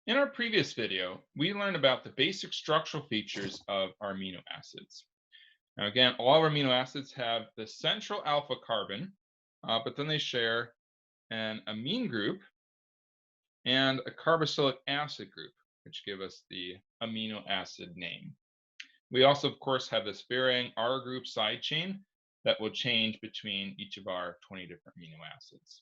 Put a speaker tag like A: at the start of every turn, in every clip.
A: In our previous video, we learned about the basic structural features of our amino acids. Now, again, all our amino acids have the central alpha carbon, but then they share an amine group and a carboxylic acid group, which give us the amino acid name. We also, of course, have this varying R group side chain that will change between each of our 20 different amino acids.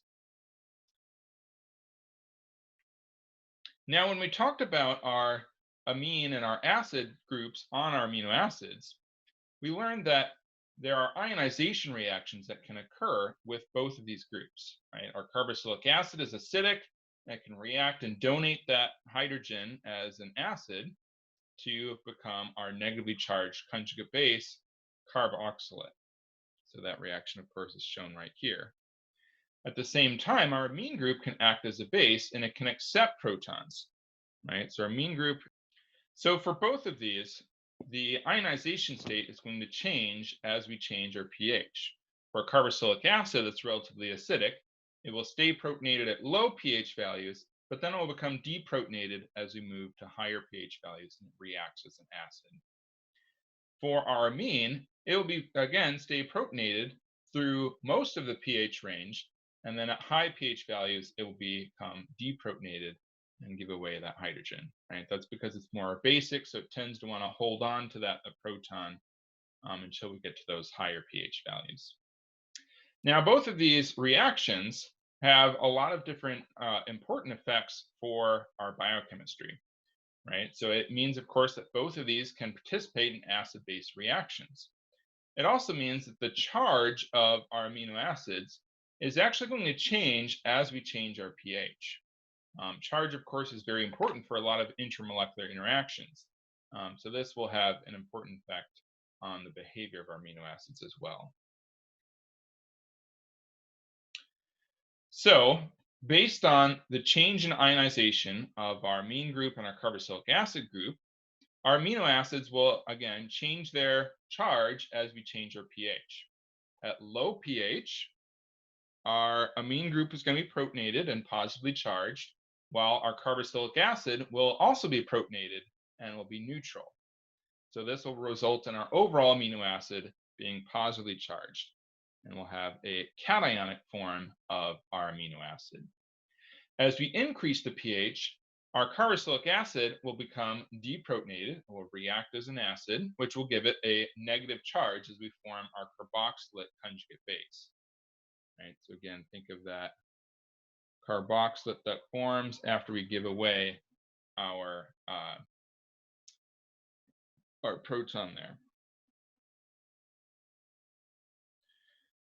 A: Now, when we talked about our amine and our acid groups on our amino acids, we learned that there are ionization reactions that can occur with both of these groups. Right? Our carboxylic acid is acidic and can react and donate that hydrogen as an acid to become our negatively charged conjugate base, carboxylate. So that reaction, of course, is shown right here. At the same time, our amine group can act as a base and it can accept protons, right? So our amine group. So for both of these, the ionization state is going to change as we change our pH. For carboxylic acid that's relatively acidic, it will stay protonated at low pH values, but then it will become deprotonated as we move to higher pH values and it reacts as an acid. For our amine, it will be, again, stay protonated through most of the pH range, and then at high pH values, it will become deprotonated and give away that hydrogen, right? That's because it's more basic, so it tends to want to hold on to that proton until we get to those higher pH values. Now, both of these reactions have a lot of different important effects for our biochemistry, right? So it means, of course, that both of these can participate in acid-base reactions. It also means that the charge of our amino acids is actually going to change as we change our pH. Charge, of course, is very important for a lot of intermolecular interactions. So this will have an important effect on the behavior of our amino acids as well. So based on the change in ionization of our amine group and our carboxylic acid group, our amino acids will, again, change their charge as we change our pH. At low pH, our amine group is going to be protonated and positively charged, while our carboxylic acid will also be protonated and will be neutral. So this will result in our overall amino acid being positively charged, and we'll have a cationic form of our amino acid. As we increase the pH, our carboxylic acid will become deprotonated, or react as an acid, which will give it a negative charge as we form our carboxylate conjugate base. Right? So again, think of that carboxylate that forms after we give away our proton there.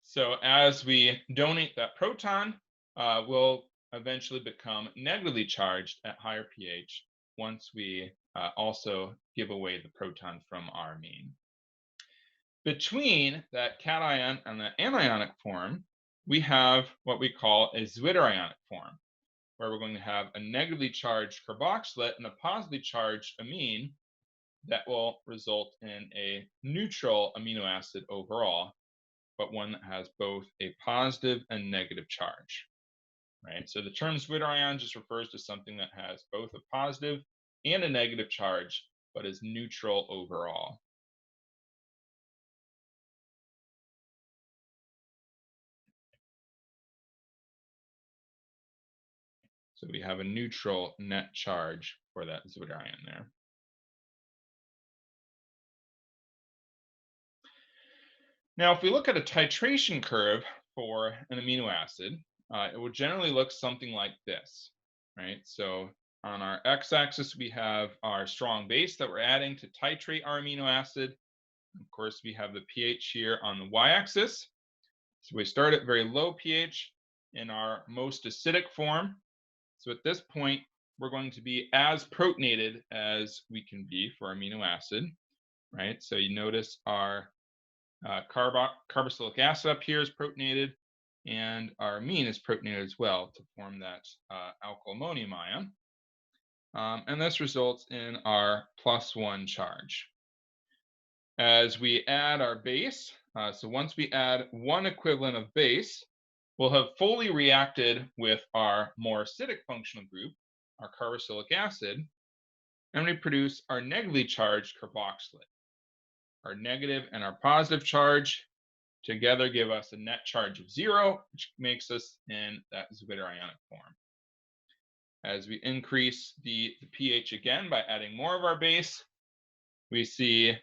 A: So as we donate that proton, we'll eventually become negatively charged at higher pH once we also give away the proton from our amine. Between that cation and the anionic form, we have what we call a zwitterionic form, where we're going to have a negatively charged carboxylate and a positively charged amine that will result in a neutral amino acid overall, but one that has both a positive and negative charge. Right? So the term zwitterion just refers to something that has both a positive and a negative charge, but is neutral overall. So we have a neutral net charge for that zwitterion there. Now, if we look at a titration curve for an amino acid, it will generally look something like this, right? So on our x-axis, we have our strong base that we're adding to titrate our amino acid. Of course, we have the pH here on the y-axis. So we start at very low pH in our most acidic form. So at this point, we're going to be as protonated as we can be for amino acid, right? So you notice our carboxylic acid up here is protonated, and our amine is protonated as well to form that alkyl ammonium ion. And this results in our +1 charge. As we add our base, so once we add one equivalent of base, we'll have fully reacted with our more acidic functional group, our carboxylic acid, and we produce our negatively charged carboxylate. Our negative and our positive charge together give us a net charge of 0, which makes us in that zwitterionic form. As we increase the pH again by adding more of our base, we see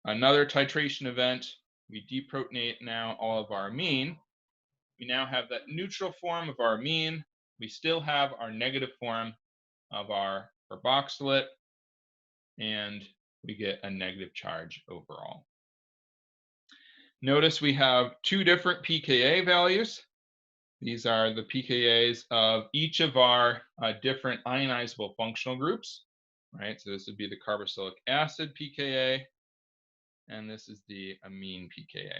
A: another titration event. We deprotonate now all of our amine. We now have that neutral form of our amine. We still have our negative form of our carboxylate, and we get a negative charge overall. Notice we have two different pKa values. These are the pKa's of each of our different ionizable functional groups, right? So this would be the carboxylic acid pKa, and this is the amine pKa.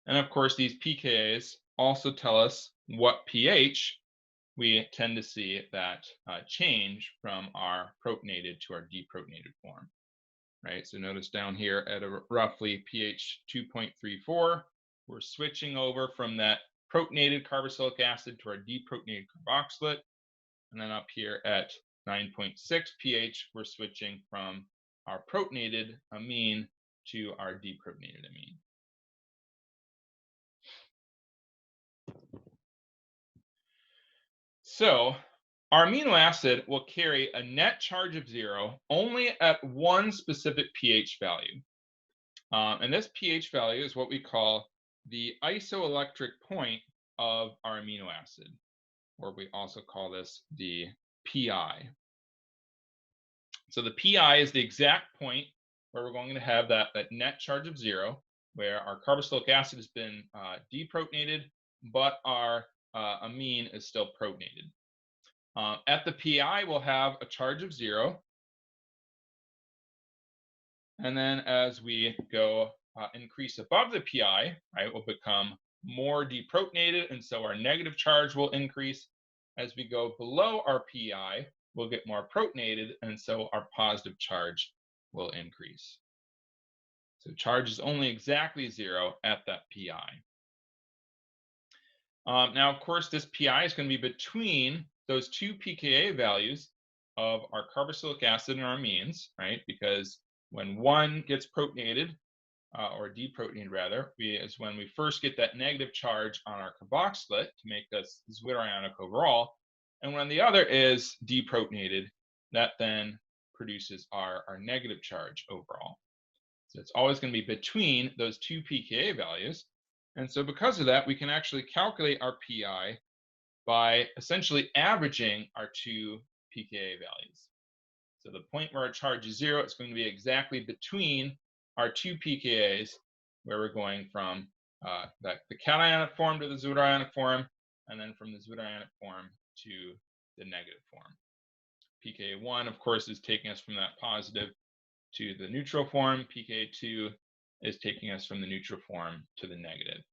A: And of course, these pKa's also tell us what pH we tend to see that change from our protonated to our deprotonated form, right? So notice down here at a roughly pH 2.34, we're switching over from that protonated carboxylic acid to our deprotonated carboxylate. And then up here at 9.6 pH, we're switching from our protonated amine to our deprotonated amine. So our amino acid will carry a net charge of 0 only at one specific pH value. And this pH value is what we call the isoelectric point of our amino acid, or we also call this the pi. So the pi is the exact point where we're going to have that net charge of 0, where our carboxylic acid has been deprotonated, but our amine is still protonated. At the pi, we'll have a charge of 0. And then as we go increase above the pi, right, we'll become more deprotonated, and so our negative charge will increase. As we go below our pi, we'll get more protonated, and so our positive charge will increase. So charge is only exactly 0 at that pi. Now, of course, this pi is going to be between those two pKa values of our carboxylic acid and our amines, right? Because when one gets protonated, or deprotonated rather, is when we first get that negative charge on our carboxylate to make us zwitterionic overall. And when the other is deprotonated, that then produces our negative charge overall. So it's always going to be between those two pKa values. And so because of that, we can actually calculate our pi by essentially averaging our two pKa values. So the point where our charge is 0, it's going to be exactly between our two pKa's, where we're going from the cationic form to the zwitterionic form, and then from the zwitterionic form to the negative form. pKa1, of course, is taking us from that positive to the neutral form. pKa2 is taking us from the neutral form to the negative.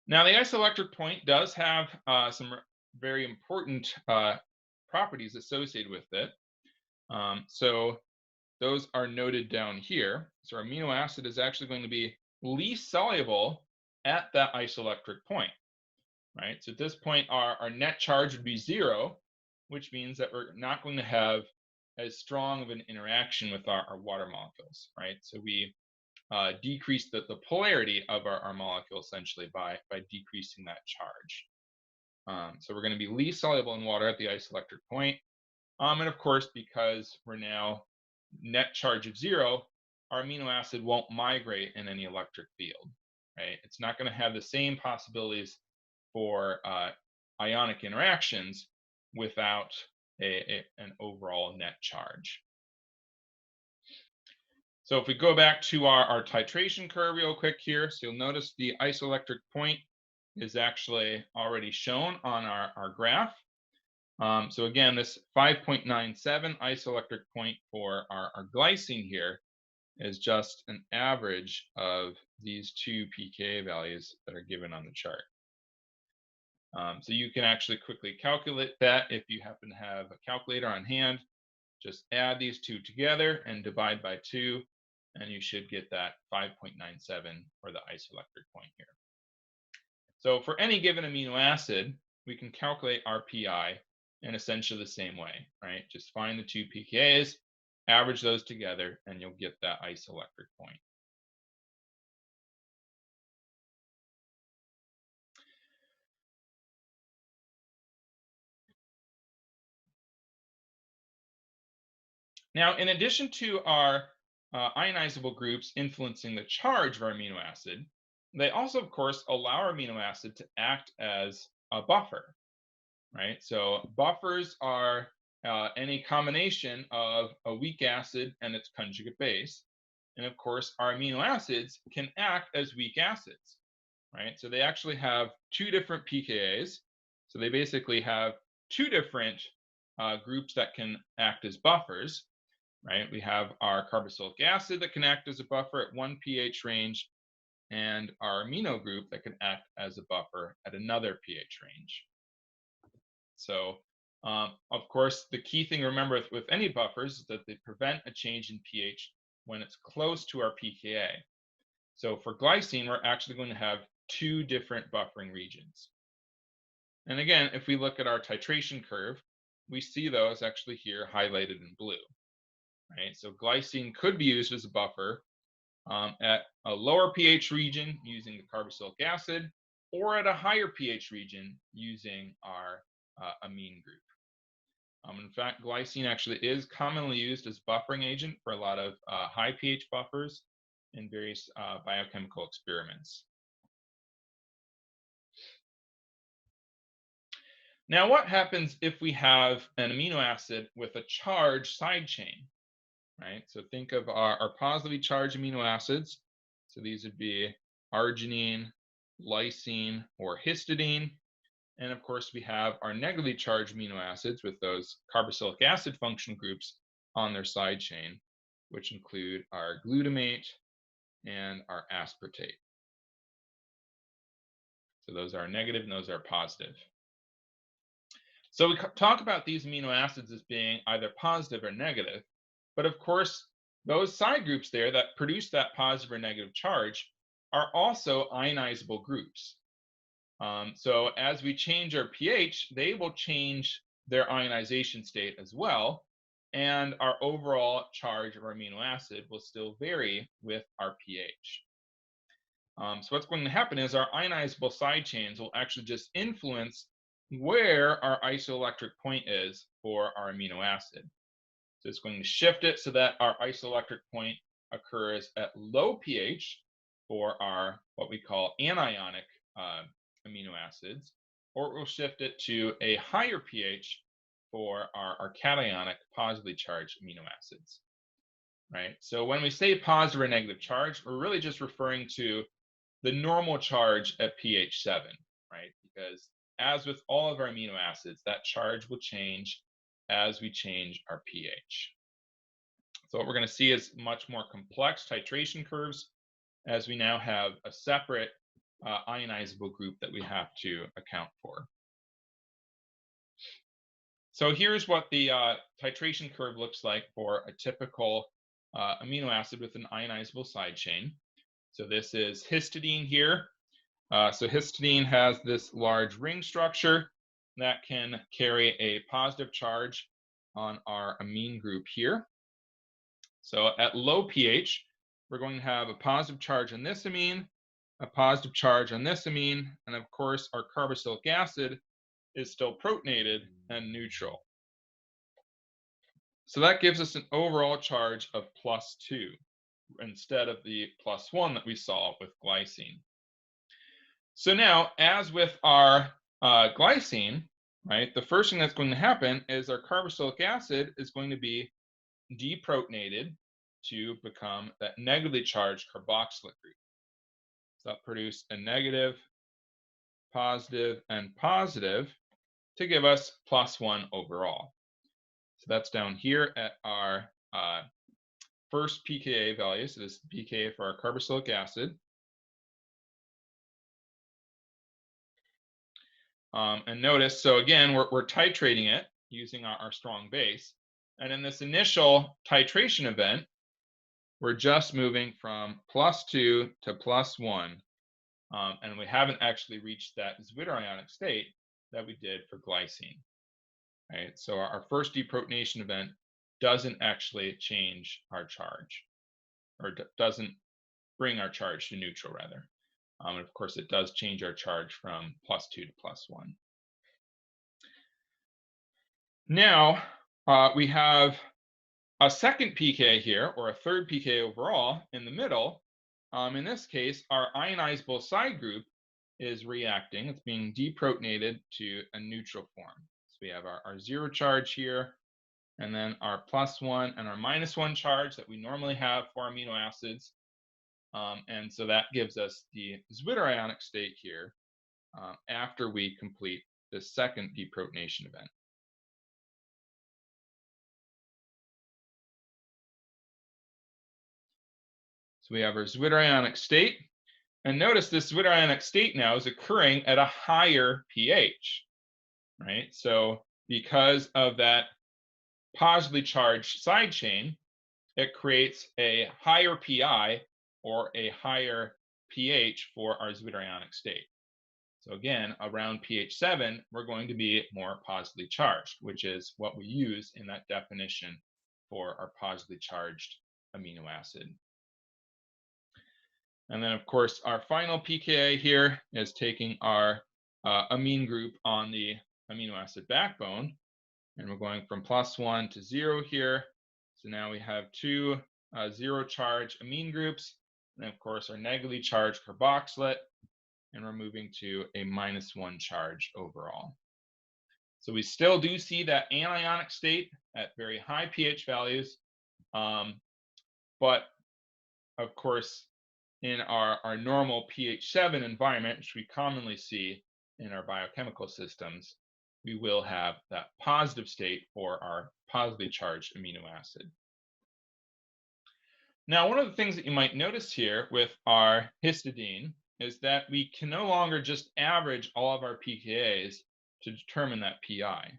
A: Now, the isoelectric point does have some very important properties associated with it. So those are noted down here. So our amino acid is actually going to be least soluble at that isoelectric point, right? So at this point, our net charge would be 0, which means that we're not going to have as strong of an interaction with our water molecules, right? So we decrease the polarity of our molecule essentially by decreasing that charge. So we're going to be least soluble in water at the isoelectric point. And of course, because we're now net charge of 0, our amino acid won't migrate in any electric field, right? It's not going to have the same possibilities for ionic interactions without an overall net charge. So if we go back to our titration curve real quick here, so you'll notice the isoelectric point is actually already shown on our graph. So again, this 5.97 isoelectric point for our glycine here is just an average of these two pKa values that are given on the chart. So you can actually quickly calculate that if you happen to have a calculator on hand. Just add these two together and divide by 2, and you should get that 5.97 for the isoelectric point here. So for any given amino acid, we can calculate our pi in essentially the same way, right? Just find the two pKa's, average those together, and you'll get that isoelectric point. Now, in addition to our ionizable groups influencing the charge of our amino acid, they also, of course, allow our amino acid to act as a buffer, right? So buffers are any combination of a weak acid and its conjugate base. And of course, our amino acids can act as weak acids, right? So they actually have two different pKa's. So they basically have two different groups that can act as buffers, right? We have our carboxylic acid that can act as a buffer at one pH range, and our amino group that can act as a buffer at another pH range. So, of course, the key thing to remember with any buffers is that they prevent a change in pH when it's close to our pKa. So for glycine, we're actually going to have two different buffering regions. And again, if we look at our titration curve, we see those actually here highlighted in blue, right? So glycine could be used as a buffer at a lower pH region using the carboxylic acid, or at a higher pH region using our amine group. In fact, glycine actually is commonly used as buffering agent for a lot of high pH buffers in various biochemical experiments. Now, what happens if we have an amino acid with a charged side chain, right? So think of our positively charged amino acids. So these would be arginine, lysine, or histidine. And of course, we have our negatively charged amino acids with those carboxylic acid functional groups on their side chain, which include our glutamate and our aspartate. So those are negative and those are positive. So we talk about these amino acids as being either positive or negative, but of course, those side groups there that produce that positive or negative charge are also ionizable groups. So as we change our pH, they will change their ionization state as well, and our overall charge of our amino acid will still vary with our pH. So what's going to happen is our ionizable side chains will actually just influence where our isoelectric point is for our amino acid. So it's going to shift it so that our isoelectric point occurs at low pH for our what we call anionic amino acids, or it will shift it to a higher pH for our cationic positively charged amino acids, right? So when we say positive or negative charge, we're really just referring to the normal charge at pH 7, right? Because as with all of our amino acids, that charge will change as we change our pH. So what we're going to see is much more complex titration curves as we now have a separate ionizable group that we have to account for. So here's what the titration curve looks like for a typical amino acid with an ionizable side chain. So this is histidine here. So histidine has this large ring structure that can carry a positive charge on our amine group here. So at low pH, we're going to have a positive charge on this amine, a positive charge on this amine, and of course, our carboxylic acid is still protonated and neutral. So that gives us an overall charge of +2 instead of the +1 that we saw with glycine. So now, as with our glycine, right, the first thing that's going to happen is our carboxylic acid is going to be deprotonated to become that negatively charged carboxylic group. So that produce a negative, positive, and positive to give us +1 overall. So that's down here at our first pKa value. So this is pKa for our carboxylic acid. And notice, so again, we're titrating it using our strong base. And in this initial titration event, we're just moving from +2 to +1 and we haven't actually reached that zwitterionic state that we did for glycine. Right? So our first deprotonation event doesn't actually change our charge, or doesn't bring our charge to neutral, rather. And of course, it does change our charge from +2 to +1. Now, we have a second pKa here, or a third pKa overall, in the middle. In this case, our ionizable side group is reacting. It's being deprotonated to a neutral form. So we have our 0 charge here, and then our +1 and our -1 charge that we normally have for amino acids. And so that gives us the zwitterionic state here after we complete the second deprotonation event. So we have our zwitterionic state. And notice this zwitterionic state now is occurring at a higher pH, right? So because of that positively charged side chain, it creates a higher pi, or a higher pH for our zwitterionic state. So again, around pH 7, we're going to be more positively charged, which is what we use in that definition for our positively charged amino acid. And then, of course, our final pKa here is taking our amine group on the amino acid backbone. And we're going from +1 to 0 here. So now we have two 0 charge amine groups. And of course, our negatively charged carboxylate. And we're moving to a -1 charge overall. So we still do see that anionic state at very high pH values. But of course, in our normal pH 7 environment, which we commonly see in our biochemical systems, we will have that positive state for our positively charged amino acid. Now, one of the things that you might notice here with our histidine is that we can no longer just average all of our pKa's to determine that pi,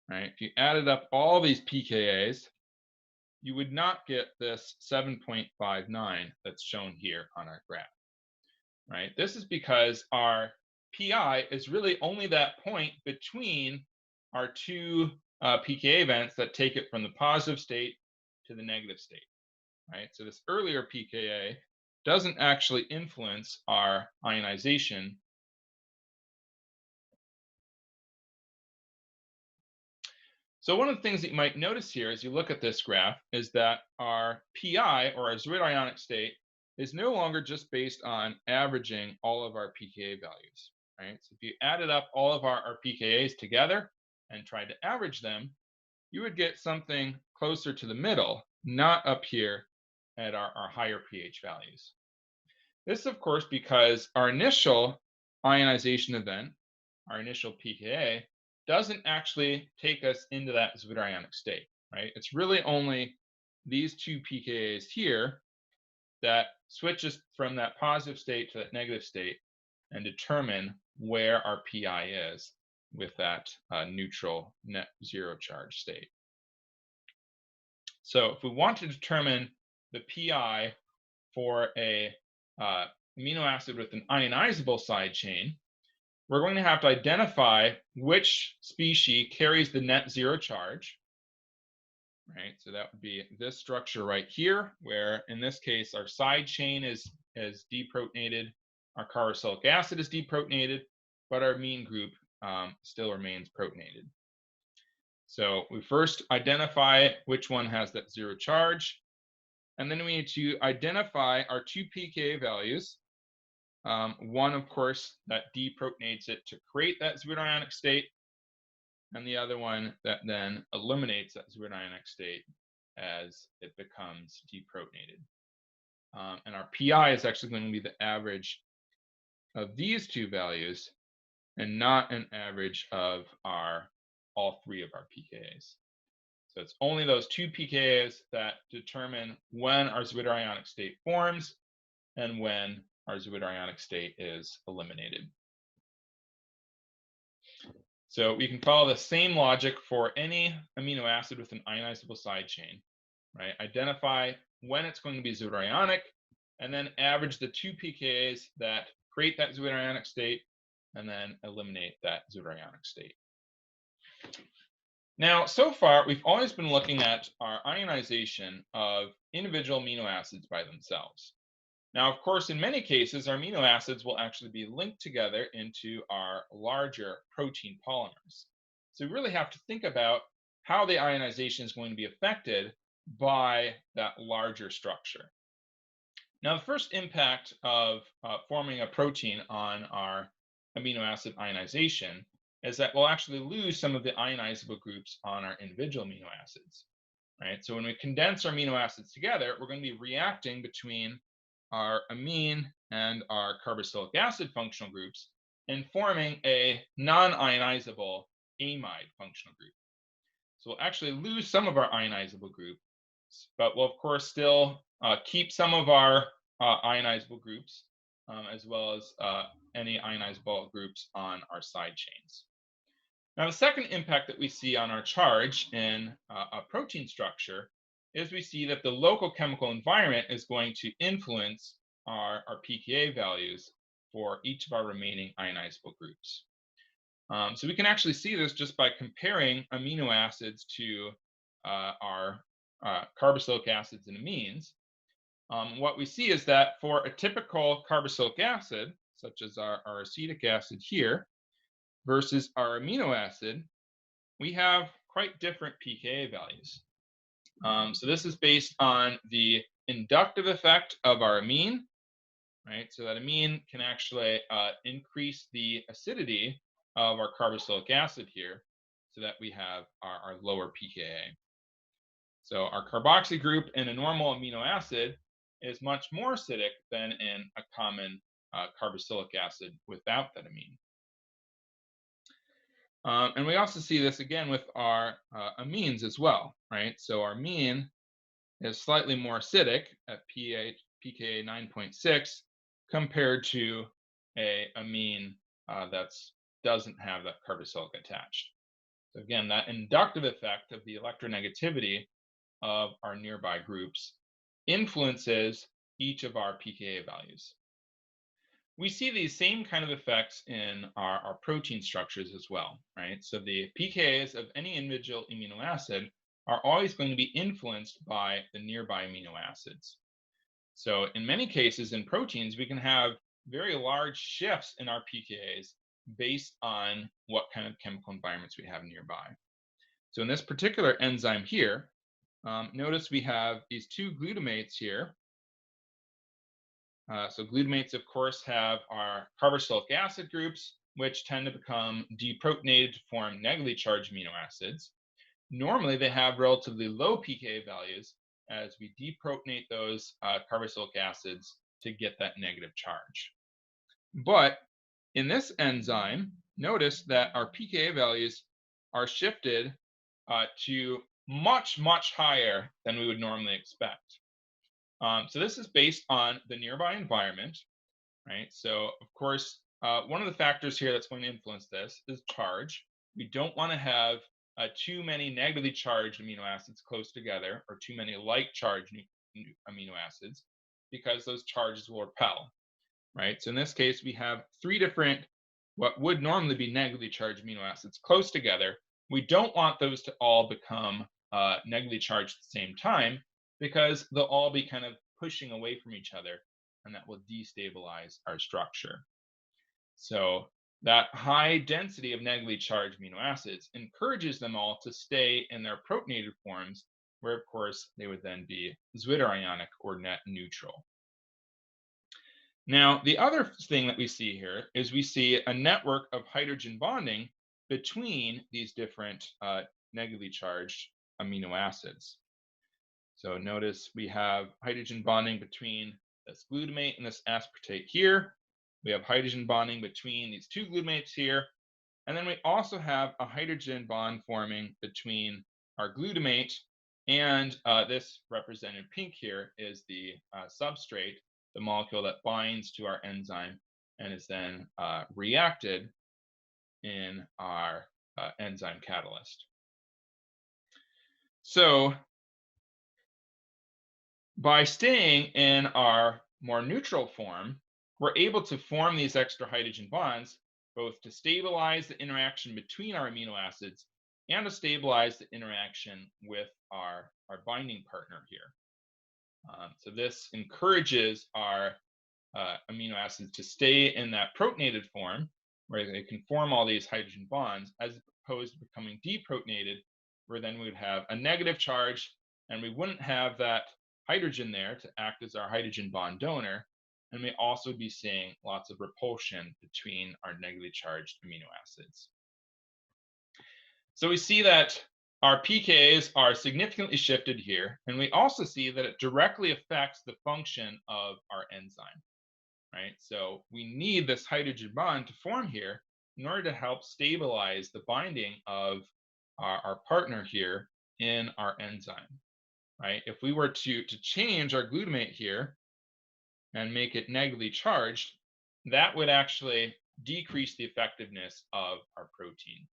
A: right? If you added up all these pKa's, you would not get this 7.59 that's shown here on our graph, right? This is because our pi is really only that point between our two pKa events that take it from the positive state to the negative state, right? So this earlier pKa doesn't actually influence our ionization. So one of the things that you might notice here as you look at this graph is that our pi, or our zwitterionic state, is no longer just based on averaging all of our pKa values, right? So if you added up all of our pKa's together and tried to average them, you would get something closer to the middle, not up here at our higher pH values. This is, of course, because our initial ionization event, our initial pKa, doesn't actually take us into that zwitterionic state, right? It's really only these two pKa's here that switch us from that positive state to that negative state and determine where our pi is with that neutral net 0 charge state. So if we want to determine the pi for a amino acid with an ionizable side chain, we're going to have to identify which species carries the net 0 charge, right? So that would be this structure right here, where in this case, our side chain is deprotonated, our carboxylic acid is deprotonated, but our amine group still remains protonated. So we first identify which one has that 0 charge, and then we need to identify our two pKa values. One, of course, that deprotonates it to create that zwitterionic state, and the other one that then eliminates that zwitterionic state as it becomes deprotonated. And our pi is actually going to be the average of these two values and not an average of all three of our pKa's. So it's only those two pKa's that determine when our zwitterionic state forms and when our zwitterionic state is eliminated. So we can follow the same logic for any amino acid with an ionizable side chain, right? Identify when it's going to be zwitterionic, and then average the two pKa's that create that zwitterionic state and then eliminate that zwitterionic state. Now, so far, we've always been looking at our ionization of individual amino acids by themselves. Now, of course, in many cases, our amino acids will actually be linked together into our larger protein polymers. So we really have to think about how the ionization is going to be affected by that larger structure. Now, the first impact of forming a protein on our amino acid ionization is that we'll actually lose some of the ionizable groups on our individual amino acids, right? So when we condense our amino acids together, we're going to be reacting between our amine and our carboxylic acid functional groups and forming a non-ionizable amide functional group. So we'll actually lose some of our ionizable groups, but we'll of course still keep some of our ionizable groups as well as any ionizable groups on our side chains. Now, the second impact that we see on our charge in a protein structure is we see that the local chemical environment is going to influence our pKa values for each of our remaining ionizable groups. So we can actually see this just by comparing amino acids to our carboxylic acids and amines. What we see is that for a typical carboxylic acid, such as our acetic acid here, versus our amino acid, we have quite different pKa values. So this is based on the inductive effect of our amine, right? So that amine can actually increase the acidity of our carboxylic acid here so that we have our lower pKa. So our carboxy group in a normal amino acid is much more acidic than in a common carboxylic acid without that amine. And we also see this again with our amines as well, right? So our amine is slightly more acidic at pKa 9.6 compared to a amine that doesn't have that carboxylic attached. So again, that inductive effect of the electronegativity of our nearby groups influences each of our pKa values. We see these same kind of effects in our protein structures as well, right? So the pKas of any individual amino acid are always going to be influenced by the nearby amino acids. So in many cases in proteins, we can have very large shifts in our pKas based on what kind of chemical environments we have nearby. So in this particular enzyme here, notice we have these two glutamates here. So glutamates, of course, have our carboxylic acid groups, which tend to become deprotonated to form negatively charged amino acids. Normally, they have relatively low pKa values as we deprotonate those carboxylic acids to get that negative charge. But in this enzyme, notice that our pKa values are shifted to much, much higher than we would normally expect. So this is based on the nearby environment, right? So of course, one of the factors here that's going to influence this is charge. We don't want to have too many negatively charged amino acids close together or too many like charged amino acids because those charges will repel, right? So in this case, we have three different, what would normally be negatively charged amino acids close together. We don't want those to all become negatively charged at the same time because they'll all be kind of pushing away from each other, and that will destabilize our structure. So that high density of negatively charged amino acids encourages them all to stay in their protonated forms, where of course they would then be zwitterionic or net neutral. Now, the other thing that we see here is we see a network of hydrogen bonding between these different negatively charged amino acids. So notice we have hydrogen bonding between this glutamate and this aspartate here. We have hydrogen bonding between these two glutamates here. And then we also have a hydrogen bond forming between our glutamate and this represented pink here is the substrate, the molecule that binds to our enzyme and is then reacted in our enzyme catalyst. So by staying in our more neutral form, we're able to form these extra hydrogen bonds both to stabilize the interaction between our amino acids and to stabilize the interaction with our binding partner here. So this encourages our amino acids to stay in that protonated form, where they can form all these hydrogen bonds, as opposed to becoming deprotonated, where then we would have a negative charge and we wouldn't have that hydrogen there to act as our hydrogen bond donor. And we also would be seeing lots of repulsion between our negatively charged amino acids. So we see that our pKa's are significantly shifted here, and we also see that it directly affects the function of our enzyme, right? So we need this hydrogen bond to form here in order to help stabilize the binding of our partner here in our enzyme, right? If we were to change our glutamate here and make it negatively charged, that would actually decrease the effectiveness of our protein,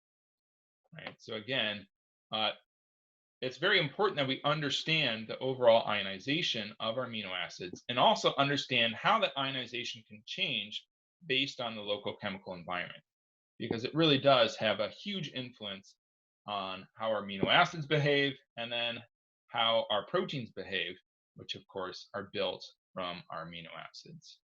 A: right? So again, it's very important that we understand the overall ionization of our amino acids and also understand how that ionization can change based on the local chemical environment, because it really does have a huge influence on how our amino acids behave and then how our proteins behave, which of course are built from our amino acids.